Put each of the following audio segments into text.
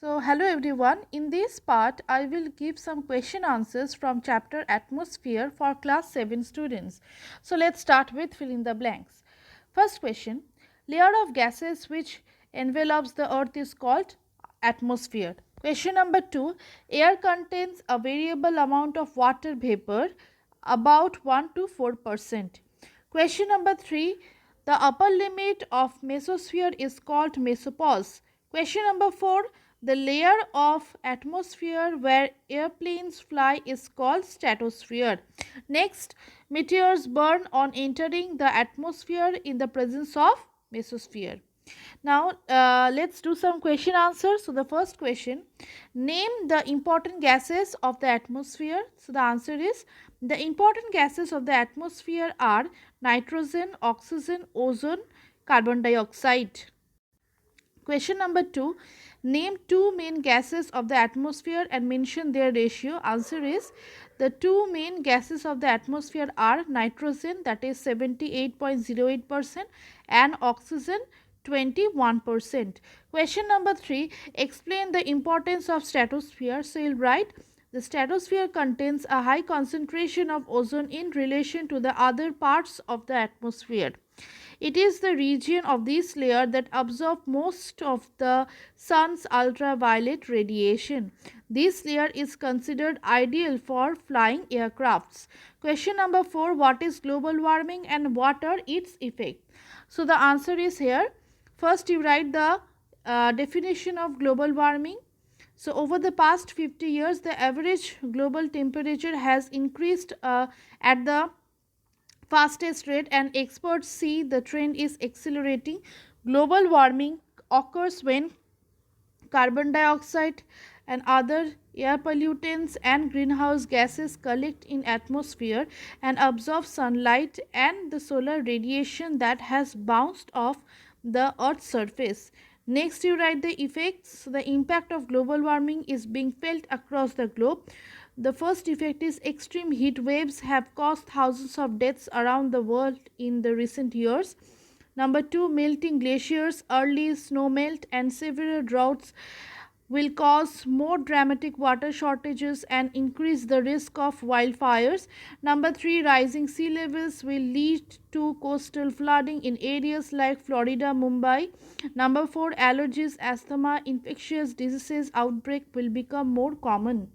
So, hello everyone. In this part, I will give some question answers from chapter Atmosphere for class 7 students. So, let's start with fill in the blanks. First question, layer of gases which envelops the earth is called atmosphere. Question number 2, air contains a variable amount of water vapor about 1 to 4%. Question number 3, the upper limit of mesosphere is called mesopause. Question number 4, the layer of atmosphere where airplanes fly is called stratosphere. Next, meteors burn on entering the atmosphere in the presence of mesosphere. Now, let's do some question answers. So, the first question, name the important gases of the atmosphere. So, the answer is the important gases of the atmosphere are nitrogen, oxygen, ozone, carbon dioxide. Question number 2, name two main gases of the atmosphere and mention their ratio. Answer is the two main gases of the atmosphere are nitrogen, that is 78.08%, and oxygen 21%. Question number 3, explain the importance of stratosphere. So you'll write the stratosphere contains a high concentration of ozone in relation to the other parts of the atmosphere. It is the region of this layer that absorbs most of the sun's ultraviolet radiation. This layer is considered ideal for flying aircrafts. Question number 4, what is global warming and what are its effects? So the answer is here. First you write the definition of global warming. So over the past 50 years, the average global temperature has increased at the fastest rate, and experts see the trend is accelerating. Global warming occurs when carbon dioxide and other air pollutants and greenhouse gases collect in atmosphere and absorb sunlight and the solar radiation that has bounced off the earth's surface. Next you write the effects. The impact of global warming is being felt across the globe. The first effect is extreme heat waves have caused thousands of deaths around the world in the recent years. Number 2, melting glaciers, early snow melt and severe droughts will cause more dramatic water shortages and increase the risk of wildfires. Number 3, rising sea levels will lead to coastal flooding in areas like Florida, Mumbai. Number 4, allergies, asthma, infectious diseases outbreak will become more common.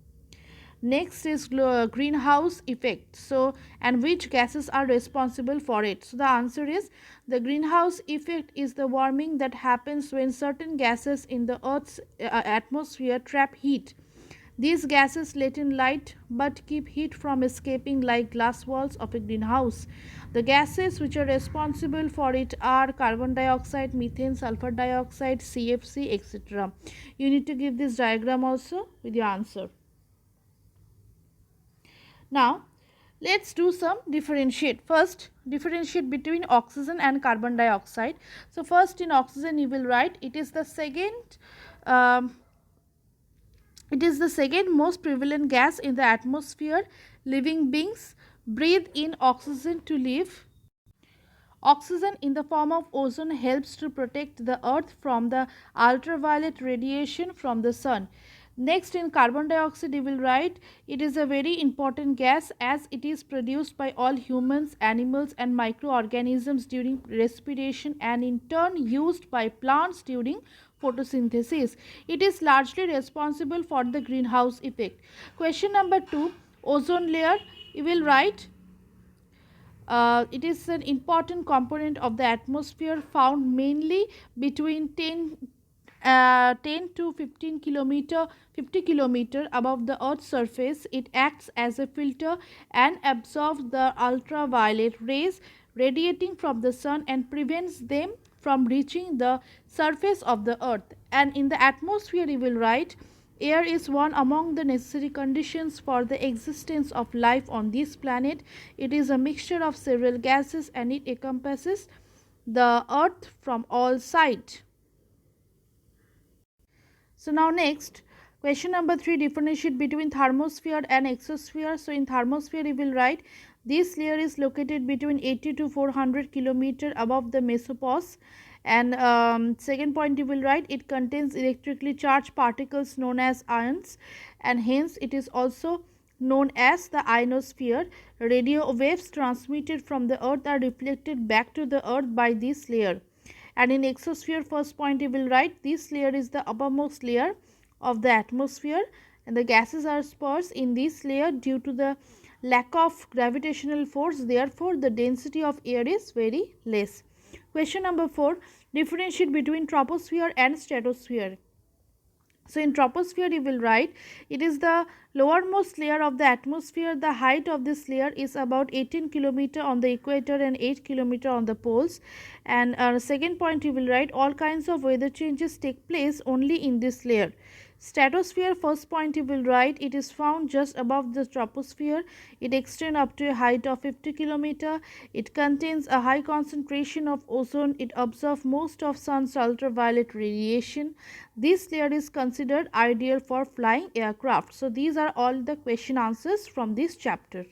Next is greenhouse effect. So, and which gases are responsible for it? So, the answer is the greenhouse effect is the warming that happens when certain gases in the Earth's atmosphere trap heat. These gases let in light but keep heat from escaping like glass walls of a greenhouse. The gases which are responsible for it are carbon dioxide, methane, sulfur dioxide, CFC, etc. You need to give this diagram also with your answer. Now, let's do some differentiate. First, differentiate between oxygen and carbon dioxide. So, first in oxygen you will write it is the second most prevalent gas in the atmosphere. Living beings breathe in oxygen to live. Oxygen in the form of ozone helps to protect the earth from the ultraviolet radiation from the sun. Next, in carbon dioxide you will write it is a very important gas as it is produced by all humans, animals and microorganisms during respiration and in turn used by plants during photosynthesis. It is largely responsible for the greenhouse effect. Question number 2, ozone layer you will write it is an important component of the atmosphere found mainly between 10 to 50 kilometer above the earth's surface. It acts as a filter and absorbs the ultraviolet rays radiating from the sun and prevents them from reaching the surface of the earth. And in the atmosphere you will write air is one among the necessary conditions for the existence of life on this planet. It is a mixture of several gases and it encompasses the earth from all sides. So now next, question number 3, differentiate between thermosphere and exosphere. So in thermosphere you will write this layer is located between 80 to 400 kilometer above the mesopause And second point you will write, it contains electrically charged particles known as ions, and hence it is also known as the ionosphere. Radio waves transmitted from the earth are reflected back to the earth by this layer. And in exosphere, first point you will write, this layer is the uppermost layer of the atmosphere, and the gases are sparse in this layer due to the lack of gravitational force, therefore the density of air is very less. Question number 4, differentiate between troposphere and stratosphere. So, in troposphere you will write, it is the lowermost layer of the atmosphere. The height of this layer is about 18 kilometer on the equator and 8 kilometer on the poles. And second point you will write, all kinds of weather changes take place only in this layer. Stratosphere, first point you will write, it is found just above the troposphere. It extends up to a height of 50 kilometer. It contains a high concentration of ozone. It absorbs most of sun's ultraviolet radiation. This layer is considered ideal for flying aircraft. So these are all the question answers from this chapter.